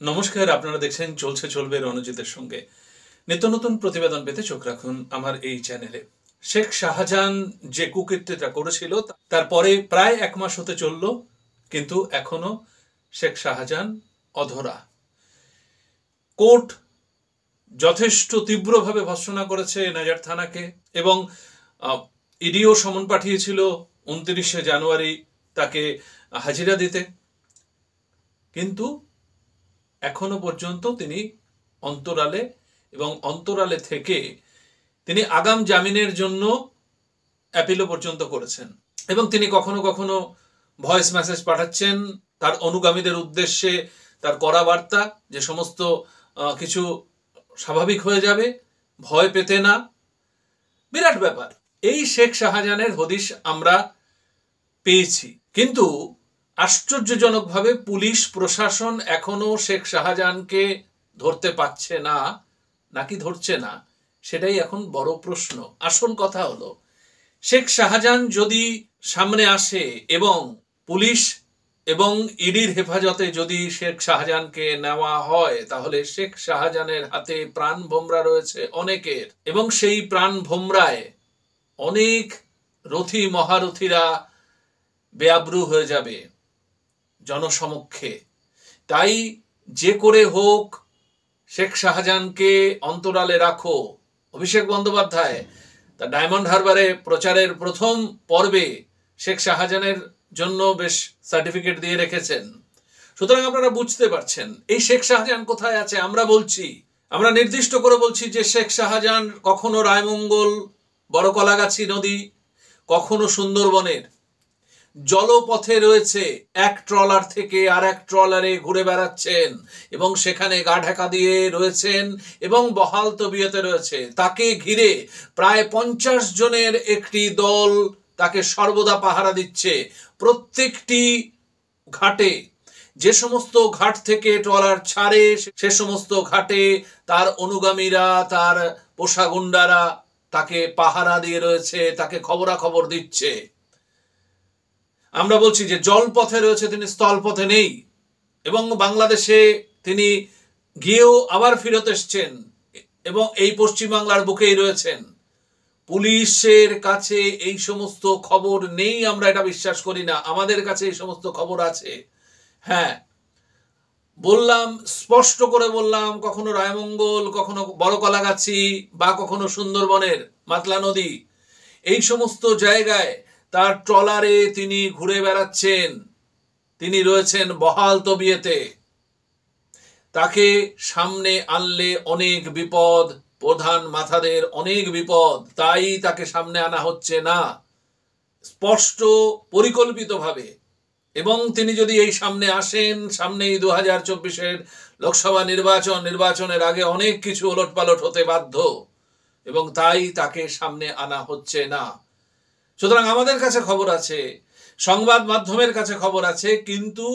নমস্কার, আপনারা দেখছেন চলছে চলবে রণজিতের সঙ্গে। নিত্য নতুন প্রতিবেদন পেতে চোখ রাখুন আমার এই চ্যানেলে। শেখ শাহজাহান যে কুকীর্তিটা করেছিল তারপরে প্রায় 1 মাস হতে চলল, কিন্তু এখনো শেখ শাহজাহান অধরা। কোর্ট যথেষ্ট তীব্রভাবে ভর্ৎসনা করেছে এনাজার থানাকে এবং ইডিও সমন পাঠিয়েছিল 29শে জানুয়ারি তাকে হাজিরা দিতে, কিন্তু এখনো পর্যন্ত তিনি অন্তরালে এবং অন্তরালে থেকে তিনি আগাম জামিনের জন্য অ্যাপিলও পর্যন্ত করেছেন এবং তিনি কখনো কখনো ভয়েস মেসেজ পাঠাচ্ছেন তার অনুগামীদের উদ্দেশ্যে, তার করা বার্তা যে সমস্ত কিছু স্বাভাবিক হয়ে যাবে, ভয় পেতে না। বিরাট ব্যাপার। এই শেখ শাহজাহানের হদিশ আমরা পেয়েছি, কিন্তু আশ্চর্যজনকভাবে পুলিশ প্রশাসন এখনো শেখ শাহজাহানকে ধরতে পারছে না, নাকি ধরছে না সেটাই এখন বড় প্রশ্ন। আসল কথা হলো, শেখ শাহজাহান যদি সামনে আসে এবং পুলিশ এবং ইডির হেফাজতে যদি শেখ শাহজাহানকে নেওয়া হয়, তাহলে শেখ শাহজাহানের হাতে প্রাণ ভোমরা রয়েছে অনেকের, এবং সেই প্রাণ ভোমরায় অনেক রথী মহারথীরা বেআব্রু হয়ে যাবে জনসমক্ষে। তাই যে করে হোক শেখ শাহজাহানকে অন্তরালে রাখো। অভিষেক বন্দ্যোপাধ্যায় তার ডায়মন্ড হারবারে প্রচারের প্রথম পর্বে শেখ শাহজাহানের জন্য বেশ সার্টিফিকেট দিয়ে রেখেছেন। সুতরাং আপনারা বুঝতে পারছেন এই শেখ শাহজাহান কোথায় আছে। আমরা নির্দিষ্ট করে বলছি যে শেখ শাহজাহান কখনো রায়মঙ্গল বড় কলাগাছি নদী, কখনো সুন্দরবনের জলপথে রয়েছে, এক ট্রলার থেকে আর এক ট্রলারে ঘুরে বেড়াচ্ছেন এবং সেখানে গা ঢাকা দিয়ে রয়েছেন এবং বহাল তবিয়তে রয়েছে। তাকে ঘিরে প্রায় 50 জনের একটি দল তাকে সর্বদা পাহারা দিচ্ছে। প্রত্যেকটি ঘাটে, যে সমস্ত ঘাট থেকে ট্রলার ছাড়ে সে সমস্ত ঘাটে তার অনুগামীরা, তার পোষা গুন্ডারা তাকে পাহারা দিয়ে রয়েছে, তাকে খবরাখবর দিচ্ছে। আমরা বলছি যে জলপথে রয়েছে, তিনি স্থলপথে নেই, এবং বাংলাদেশে তিনি গিয়েও আবার ফেরত এসছেন এবং এই পশ্চিমবাংলার বুকেই রয়েছেন। পুলিশের কাছে এই সমস্ত খবর নেই, আমরা এটা বিশ্বাস করি না। আমাদের কাছে এই সমস্ত খবর আছে। হ্যাঁ, বললাম, স্পষ্ট করে বললাম, কখনো রায়মঙ্গল, কখনো বড় কলাগাছি বা কখনো সুন্দরবনের মাতলা নদী, এই সমস্ত জায়গায় তার ট্রলারে তিনি ঘুরে বেড়াচ্ছেন। তিনি রয়েছেন বহাল তবিয়তে। তাকে সামনে আনলে অনেক বিপদ, প্রধান মাথাদের অনেক বিপদ, তাই তাকে সামনে আনা হচ্ছে না স্পষ্ট পরিকল্পিতভাবে। এবং তিনি যদি এই সামনে আসেন, সামনেই 2024-এর লোকসভা নির্বাচনের আগে অনেক কিছু ওলটপালট হতে বাধ্য, এবং তাই তাকে সামনে আনা হচ্ছে না। সুতরাং আমাদের কাছে খবর আছে, সংবাদ মাধ্যমের কাছে খবর আছে, কিন্তু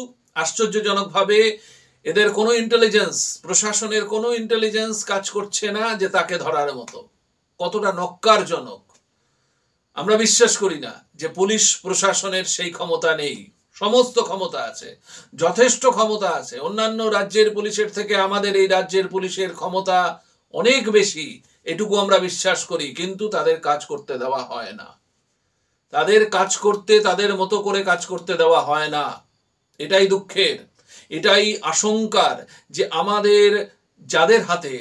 আশ্চর্যজনকভাবে এদের কোনো ইন্টেলিজেন্স, প্রশাসনের কোনো ইন্টেলিজেন্স কাজ করছে না যে তাকে ধরার মতো। কতটা নক্কারজনক! আমরা বিশ্বাস করি না যে পুলিশ প্রশাসনের সেই ক্ষমতা নেই। সমস্ত ক্ষমতা আছে, যথেষ্ট ক্ষমতা আছে। অন্যান্য রাজ্যের পুলিশের থেকে আমাদের এই রাজ্যের পুলিশের ক্ষমতা অনেক বেশি, এটুকু আমরা বিশ্বাস করি, কিন্তু তাদের কাজ করতে দেওয়া হয় না। তাদের কাজ করতে, তাদের মতো করে কাজ করতে দেওয়া হয় না। এটাই দুঃখের, এটাই আশঙ্কার, যে আমাদের যাদের হাতে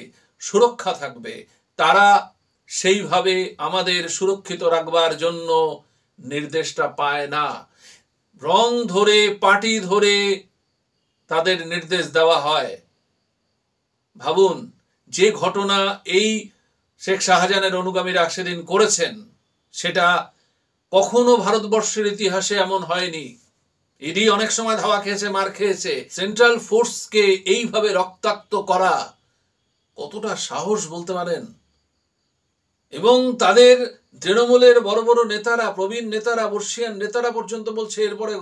সুরক্ষা থাকবে তারা সেইভাবে আমাদের সুরক্ষিত রাখবার জন্য নির্দেশটা পায় না। রং ধরে, পার্টি ধরে তাদের নির্দেশ দেওয়া হয়। ভাবুন, যে ঘটনা এই শেখ শাহজাহানের অনুগামীরা সেদিন করেছেন, সেটা কখনো ভারতবর্ষের ইতিহাসে এমন হয়নি। ইডি অনেক সময় ধাওয়া খেয়েছে, মার খেয়েছে। সেন্ট্রাল ফোর্সকে এইভাবে রক্তাক্ত করা কতটা সাহস বলতে পারেন? এবং তাদের তৃণমূলের বড় বড় নেতারা, প্রবীণ নেতারা, বর্ষিয়ান নেতারা পর্যন্ত বলছে এরপরে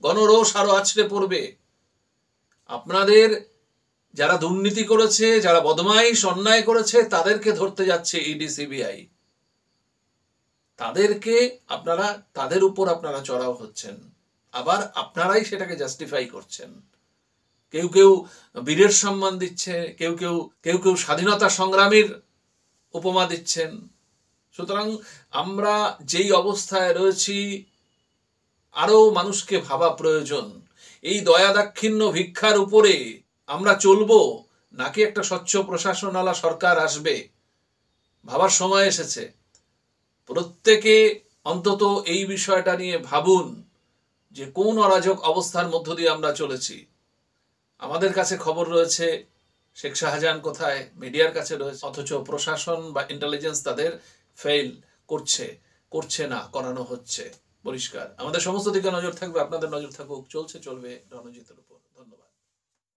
গণরোষ আরো আছড়ে পড়বে। আপনাদের যারা দুর্নীতি করেছে, যারা বদমাইশ অন্যায় করেছে, তাদেরকে ধরতে যাচ্ছে ইডি সিবিআই। তাদের উপর আপনারা চড়াও হচ্ছেন, আবার আপনারাই সেটাকে জাস্টিফাই করছেন। কেউ কেউ বীরের সম্মান দিচ্ছে, কেউ কেউ কেউ কেউ স্বাধীনতা সংগ্রামীর উপমা দিচ্ছেন। সুতরাং আমরা যেই অবস্থায় রয়েছি আরও মানুষকে ভাবা প্রয়োজন। এই দয়া দাক্ষিণ্য ভিক্ষার উপরে আমরা চলবো নাকি একটা স্বচ্ছ প্রশাসনওয়ালা সরকার আসবে? ভাবার সময় এসেছে। প্রত্যেকে অন্তত এই বিষয়টা নিয়ে ভাবুন যে কোন অরাজক অবস্থার মধ্য দিয়ে আমরা চলেছি। আমাদের কাছে খবর রয়েছে শেখ শাহজাহান কোথায়, মিডিয়ার কাছে রয়েছে, অথচ প্রশাসন বা ইন্টেলিজেন্স তাদের ফেল করছে না, করানো হচ্ছে। পরিষ্কার। আমাদের সমস্ত দিকে নজর থাকবে, আপনাদের নজর থাকুক। চলবে রণজিতের উপর।